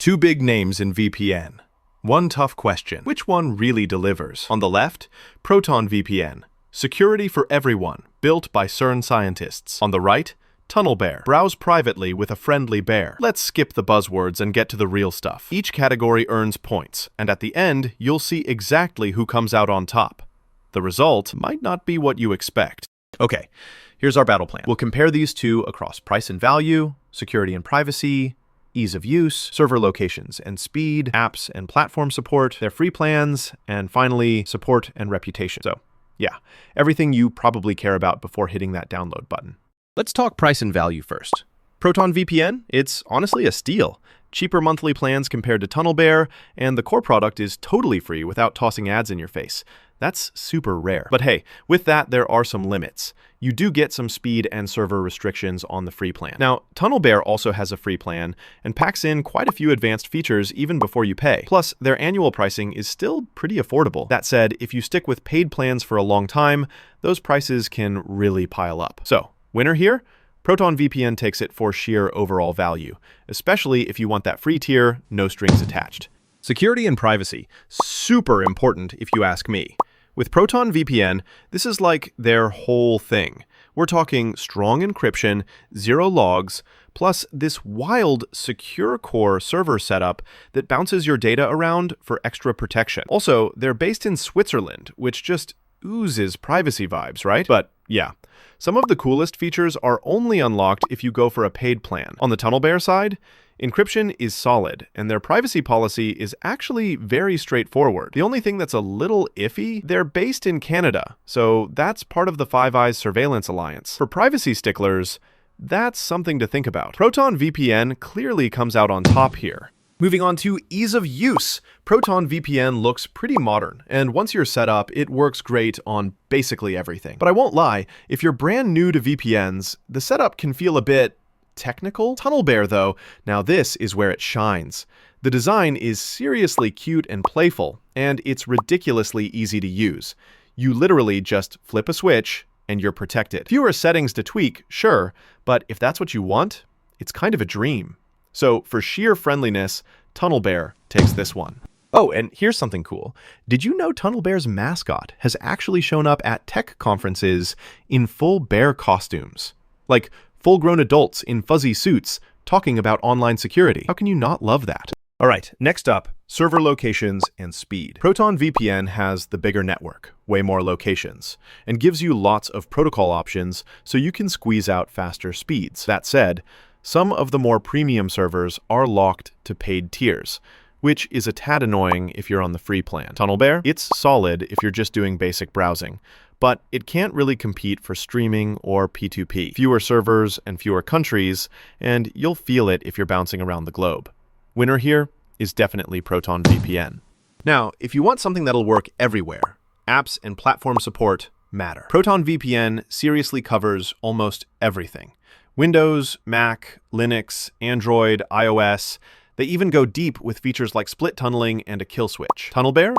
Two big names in VPN. One tough question. Which one really delivers? On the left, ProtonVPN. Security for everyone, built by CERN scientists. On the right, TunnelBear. Browse privately with a friendly bear. Let's skip the buzzwords and get to the real stuff. Each category earns points, and at the end, you'll see exactly who comes out on top. The result might not be what you expect. Okay, here's our battle plan. We'll compare these two across price and value, security and privacy, ease of use, server locations and speed, apps and platform support, their free plans, and finally, support and reputation. So, yeah, everything you probably care about before hitting that download button. Let's talk price and value first. ProtonVPN, it's honestly a steal. Cheaper monthly plans compared to TunnelBear, and the core product is totally free without tossing ads in your face. That's super rare. But hey, with that, there are some limits. You do get some speed and server restrictions on the free plan. Now, TunnelBear also has a free plan and packs in quite a few advanced features even before you pay. Plus, their annual pricing is still pretty affordable. That said, if you stick with paid plans for a long time, those prices can really pile up. So, winner here? ProtonVPN takes it for sheer overall value, especially if you want that free tier, no strings attached. Security and privacy, super important if you ask me. With ProtonVPN, this is like their whole thing. We're talking strong encryption, zero logs, plus this wild secure core server setup that bounces your data around for extra protection. Also, they're based in Switzerland, which just oozes privacy vibes, right? But yeah, some of the coolest features are only unlocked if you go for a paid plan. On the TunnelBear side, encryption is solid, and their privacy policy is actually very straightforward. The only thing that's a little iffy, they're based in Canada, so that's part of the Five Eyes Surveillance Alliance. For privacy sticklers, that's something to think about. ProtonVPN clearly comes out on top here. Moving on to ease of use. ProtonVPN looks pretty modern, and once you're set up, it works great on basically everything. But I won't lie, if you're brand new to VPNs, the setup can feel a bit technical. TunnelBear, though, now this is where it shines. The design is seriously cute and playful, and it's ridiculously easy to use. You literally just flip a switch, and you're protected. Fewer settings to tweak, sure, but if that's what you want, it's kind of a dream. So for sheer friendliness, TunnelBear takes this one. Oh, and here's something cool. Did you know TunnelBear's mascot has actually shown up at tech conferences in full bear costumes? Like full-grown adults in fuzzy suits talking about online security. How can you not love that? All right, next up, server locations and speed. ProtonVPN has the bigger network, way more locations, and gives you lots of protocol options so you can squeeze out faster speeds. That said, some of the more premium servers are locked to paid tiers, which is a tad annoying if you're on the free plan. TunnelBear, it's solid if you're just doing basic browsing, but it can't really compete for streaming or P2P. Fewer servers and fewer countries, and you'll feel it if you're bouncing around the globe. Winner here is definitely ProtonVPN. Now, if you want something that'll work everywhere, apps and platform support matter. ProtonVPN seriously covers almost everything. Windows, Mac, Linux, Android, iOS. They even go deep with features like split tunneling and a kill switch. TunnelBear,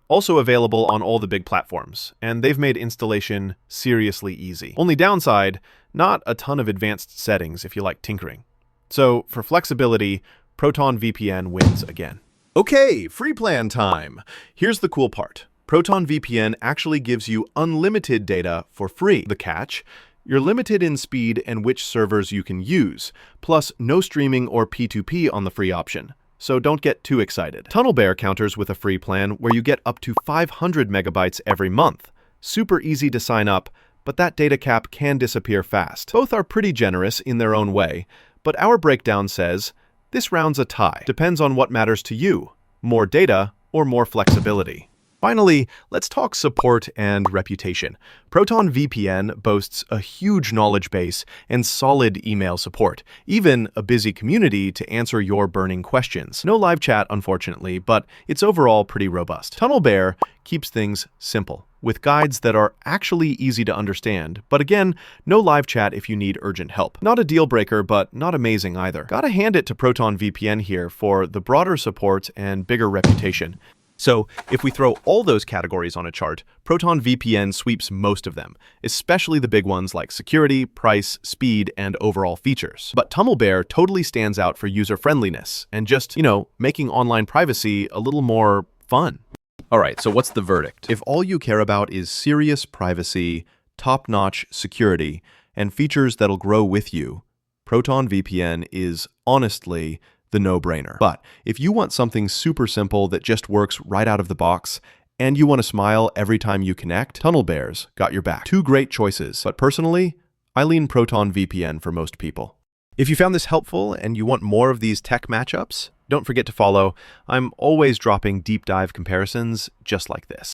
also available on all the big platforms, and they've made installation seriously easy. Only downside, not a ton of advanced settings if you like tinkering. So for flexibility, ProtonVPN wins again. Okay, free plan time. Here's the cool part. ProtonVPN actually gives you unlimited data for free. The catch? You're limited in speed and which servers you can use, plus no streaming or P2P on the free option, so don't get too excited. TunnelBear counters with a free plan where you get up to 500 megabytes every month. Super easy to sign up, but that data cap can disappear fast. Both are pretty generous in their own way, but our breakdown says, this round's a tie. Depends on what matters to you, more data or more flexibility. Finally, let's talk support and reputation. ProtonVPN boasts a huge knowledge base and solid email support, even a busy community to answer your burning questions. No live chat, unfortunately, but it's overall pretty robust. TunnelBear keeps things simple, with guides that are actually easy to understand, but again, no live chat if you need urgent help. Not a deal breaker, but not amazing either. Gotta hand it to ProtonVPN here for the broader support and bigger reputation. So if we throw all those categories on a chart, ProtonVPN sweeps most of them, especially the big ones like security, price, speed, and overall features. But TunnelBear totally stands out for user-friendliness and just, making online privacy a little more fun. All right, so what's the verdict? If all you care about is serious privacy, top-notch security, and features that'll grow with you, ProtonVPN is honestly the no-brainer. But if you want something super simple that just works right out of the box, and you want to smile every time you connect, TunnelBear's got your back. Two great choices, but personally, I lean ProtonVPN for most people. If you found this helpful and you want more of these tech matchups, don't forget to follow. I'm always dropping deep dive comparisons just like this.